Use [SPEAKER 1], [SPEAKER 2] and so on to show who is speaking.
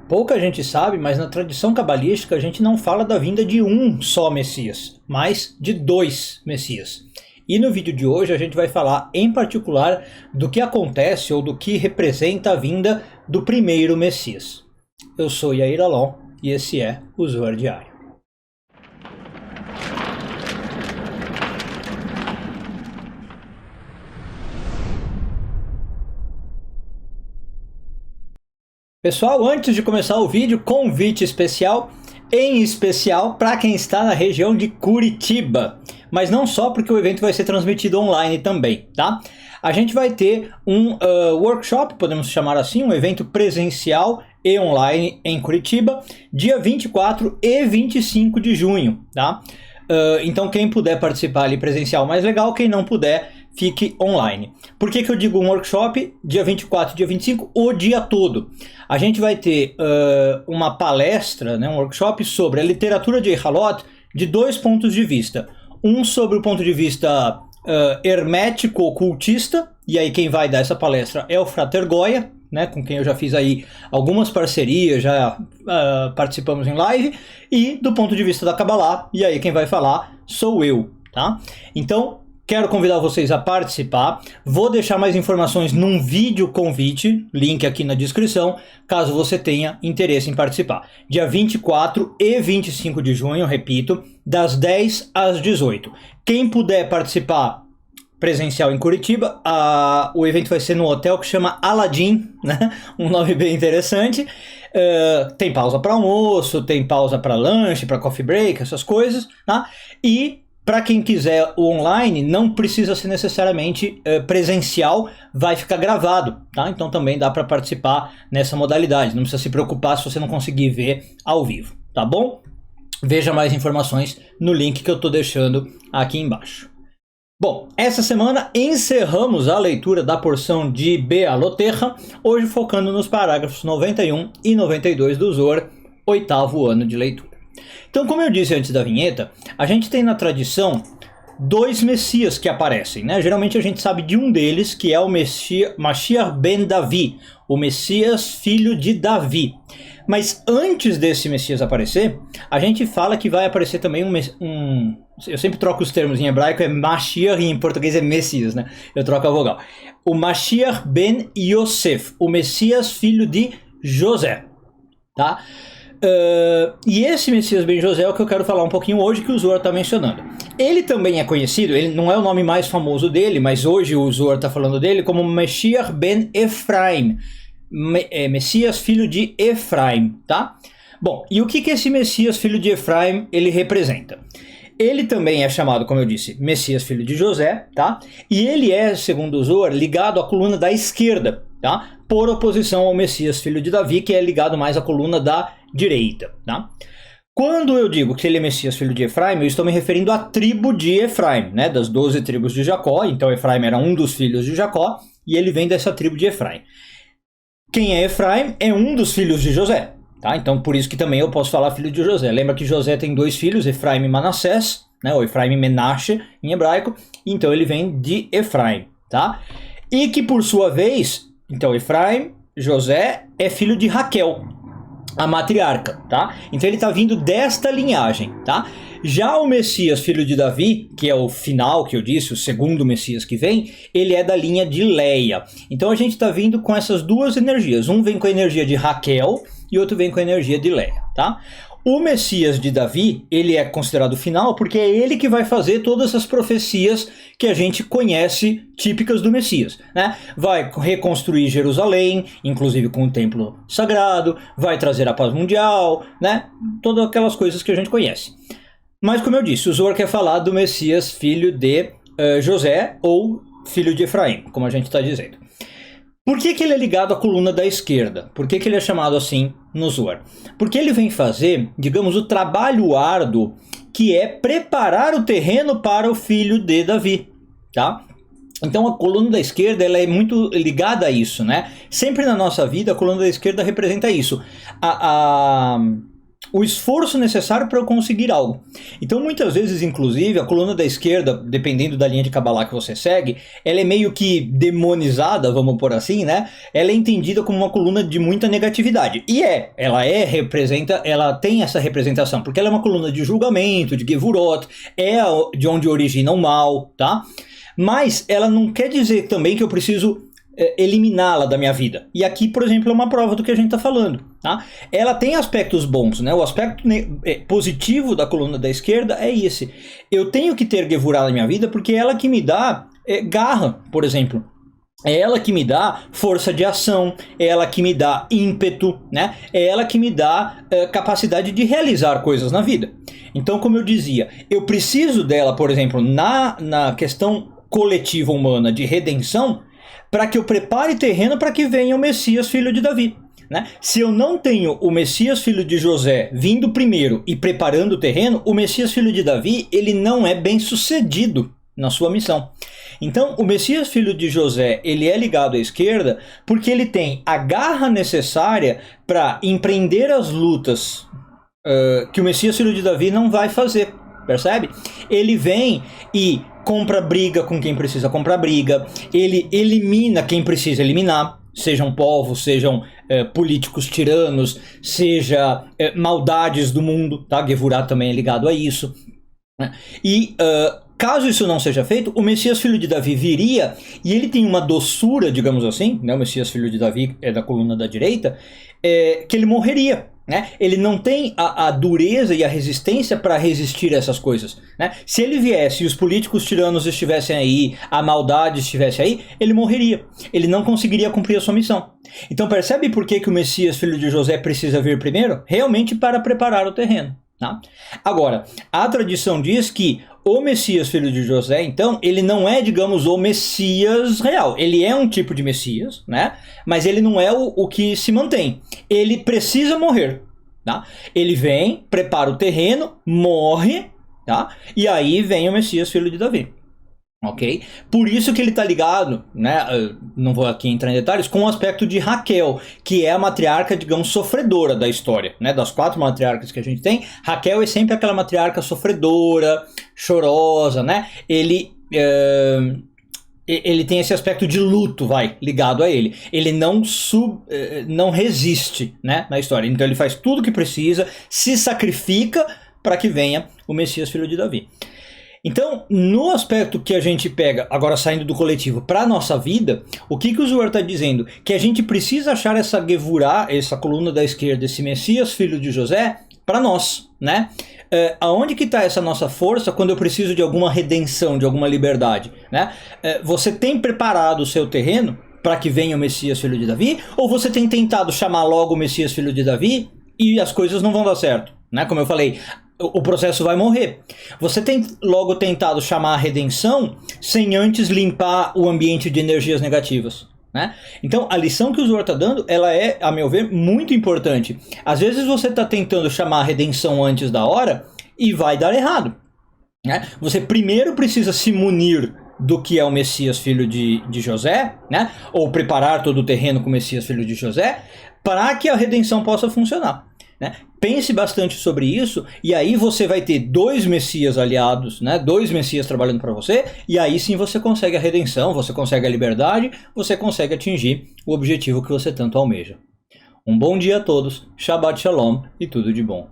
[SPEAKER 1] Pouca gente sabe, mas na tradição cabalística a gente não fala da vinda de um só Messias, mas de dois Messias. E no vídeo de hoje a gente vai falar em particular do que acontece ou do que representa a vinda do primeiro Messias. Eu sou Yair Alon e esse é o Zohar Diário. Pessoal, antes de começar o vídeo, convite especial, em especial para quem está na região de Curitiba. Mas não só, porque o evento vai ser transmitido online também, tá? A gente vai ter um workshop, podemos chamar assim, um evento presencial e online em Curitiba, dia 24 e 25 de junho, tá? Então quem puder participar ali presencial, mais legal, quem não puder, fique online. Por que eu digo um workshop? Dia 24 e dia 25, o dia todo. A gente vai ter uma palestra, né, um workshop sobre a literatura de Halot de dois pontos de vista. Um sobre o ponto de vista hermético-ocultista, e aí quem vai dar essa palestra é o Frater Goya, né, com quem eu já fiz aí algumas parcerias, já participamos em live, e do ponto de vista da Kabbalah, e aí quem vai falar sou eu, tá? Então, quero convidar vocês a participar. Vou deixar mais informações num vídeo convite, link aqui na descrição, caso você tenha interesse em participar. Dia 24 e 25 de junho, repito, das 10 às 18. Quem puder participar presencial em Curitiba, o evento vai ser no hotel que chama Aladdin, né? Um nome bem interessante. Tem pausa para almoço, tem pausa para lanche, para coffee break, essas coisas, tá? E para quem quiser o online, não precisa ser necessariamente presencial, vai ficar gravado, tá? Então também dá para participar nessa modalidade, não precisa se preocupar se você não conseguir ver ao vivo, tá bom? Veja mais informações no link que eu estou deixando aqui embaixo. Bom, essa semana encerramos a leitura da porção de Bealoterra, hoje focando nos parágrafos 91 e 92 do Zohar, 8º ano de leitura. Então, como eu disse antes da vinheta, a gente tem na tradição dois Messias que aparecem, né? Geralmente a gente sabe de um deles, que é o Mashiach ben Davi, o Messias filho de Davi. Mas antes desse Messias aparecer, a gente fala que vai aparecer também eu sempre troco os termos, em hebraico é Mashiach e em português é Messias, né? Eu troco a vogal. O Mashiach ben Yosef, o Messias filho de José, tá? E esse Messias ben José é o que eu quero falar um pouquinho hoje, que o Zohar está mencionando. Ele também é conhecido, ele não é o nome mais famoso dele, mas hoje o Zohar está falando dele como Mashiach ben Efraim, Messias filho de Efraim, tá? Bom, e o que esse Messias filho de Efraim ele representa? Ele também é chamado, como eu disse, Messias filho de José, tá? E ele é, segundo o Zohar, ligado à coluna da esquerda, tá? Por oposição ao Messias filho de Davi, que é ligado mais à coluna da direita, tá? Quando eu digo que ele é Messias filho de Efraim, eu estou me referindo à tribo de Efraim, né? Das 12 tribos de Jacó. Então Efraim era um dos filhos de Jacó e ele vem dessa tribo de Efraim. Quem é Efraim é um dos filhos de José, tá? Então por isso que também eu posso falar filho de José. Lembra que José tem dois filhos, Efraim e Manassés, né? Ou Efraim e Menashe em hebraico. Então ele vem de Efraim, tá? E que por sua vez, então Efraim, José é filho de Raquel, a matriarca, tá? Então ele está vindo desta linhagem, tá? Já o Messias, filho de Davi, que é o final que eu disse, o segundo Messias que vem, ele é da linha de Leia. Então a gente está vindo com essas duas energias. Um vem com a energia de Raquel e outro vem com a energia de Leia, tá? O Messias de Davi, ele é considerado final porque é ele que vai fazer todas as profecias que a gente conhece típicas do Messias, né? Vai reconstruir Jerusalém, inclusive com o templo sagrado, vai trazer a paz mundial, né? Todas aquelas coisas que a gente conhece. Mas como eu disse, o Zohar quer falar do Messias filho de José ou filho de Efraim, como a gente está dizendo. Por que ele é ligado à coluna da esquerda? Por que ele é chamado assim no Zohar? Porque ele vem fazer, digamos, o trabalho árduo, que é preparar o terreno para o filho de Davi, tá? Então a coluna da esquerda ela é muito ligada a isso, né? Sempre na nossa vida a coluna da esquerda representa isso. o esforço necessário para eu conseguir algo. Então muitas vezes, inclusive, a coluna da esquerda, dependendo da linha de Kabbalah que você segue, ela é meio que demonizada, vamos por assim, né? Ela é entendida como uma coluna de muita negatividade. E ela tem essa representação, porque ela é uma coluna de julgamento, de Gevurot, é de onde origina o mal, tá? Mas ela não quer dizer também que eu preciso eliminá-la da minha vida. E aqui, por exemplo, é uma prova do que a gente está falando. Tá? Ela tem aspectos bons, né? O aspecto positivo da coluna da esquerda é esse. Eu tenho que ter Gevurah na minha vida porque é ela que me dá garra, por exemplo. É ela que me dá força de ação, é ela que me dá ímpeto, né? É ela que me dá capacidade de realizar coisas na vida. Então, como eu dizia, eu preciso dela, por exemplo, na questão coletiva humana de redenção, para que eu prepare terreno para que venha o Messias, filho de Davi. Né? Se eu não tenho o Messias, filho de José, vindo primeiro e preparando o terreno, o Messias, filho de Davi, ele não é bem sucedido na sua missão. Então, o Messias, filho de José, ele é ligado à esquerda porque ele tem a garra necessária para empreender as lutas que o Messias, filho de Davi, não vai fazer. Percebe? Ele vem e compra briga com quem precisa comprar briga, ele elimina quem precisa eliminar, sejam povos, sejam políticos tiranos, seja maldades do mundo, tá? Gevurah também é ligado a isso. Né? E caso isso não seja feito, o Messias, filho de Davi, viria e ele tem uma doçura, digamos assim, né? O Messias, filho de Davi é da coluna da direita, que ele morreria. Né? Ele não tem a dureza e a resistência para resistir a essas coisas. Né? Se ele viesse e os políticos tiranos estivessem aí, a maldade estivesse aí, ele morreria. Ele não conseguiria cumprir a sua missão. Então percebe por que o Messias, filho de José, precisa vir primeiro? Realmente para preparar o terreno. Tá? Agora, a tradição diz que o Messias, filho de José, então, ele não é, digamos, o Messias real. Ele é um tipo de Messias, né? Mas ele não é o que se mantém. Ele precisa morrer, tá? Ele vem, prepara o terreno, morre, tá? E aí vem o Messias, filho de Davi. Ok? Por isso que ele está ligado, né? Não vou aqui entrar em detalhes, com o aspecto de Raquel, que é a matriarca, digamos, sofredora da história, né? Das 4 matriarcas que a gente tem, Raquel é sempre aquela matriarca sofredora, chorosa, né? Ele tem esse aspecto de luto, ligado a ele. Ele não resiste, né, na história. Então ele faz tudo o que precisa, se sacrifica para que venha o Messias, filho de Davi. Então, no aspecto que a gente pega, agora saindo do coletivo, para a nossa vida, o que o Zohar está dizendo? Que a gente precisa achar essa Gevurah, essa coluna da esquerda, esse Messias, filho de José, para nós, né? Aonde que está essa nossa força quando eu preciso de alguma redenção, de alguma liberdade, né? Você tem preparado o seu terreno para que venha o Messias, filho de Davi? Ou você tem tentado chamar logo o Messias, filho de Davi e as coisas não vão dar certo, né? Como eu falei, o processo vai morrer. Você tem logo tentado chamar a redenção sem antes limpar o ambiente de energias negativas, né? Então a lição que o Zohar está dando, ela é, a meu ver, muito importante. Às vezes você está tentando chamar a redenção antes da hora e vai dar errado, né? Você primeiro precisa se munir do que é o Messias, filho de José, né? Ou preparar todo o terreno com o Messias, filho de José, para que a redenção possa funcionar. Né? Pense bastante sobre isso e aí você vai ter 2 Messias aliados, né? 2 Messias trabalhando para você, e aí sim você consegue a redenção, você consegue a liberdade, você consegue atingir o objetivo que você tanto almeja. Um bom dia a todos, Shabbat Shalom e tudo de bom.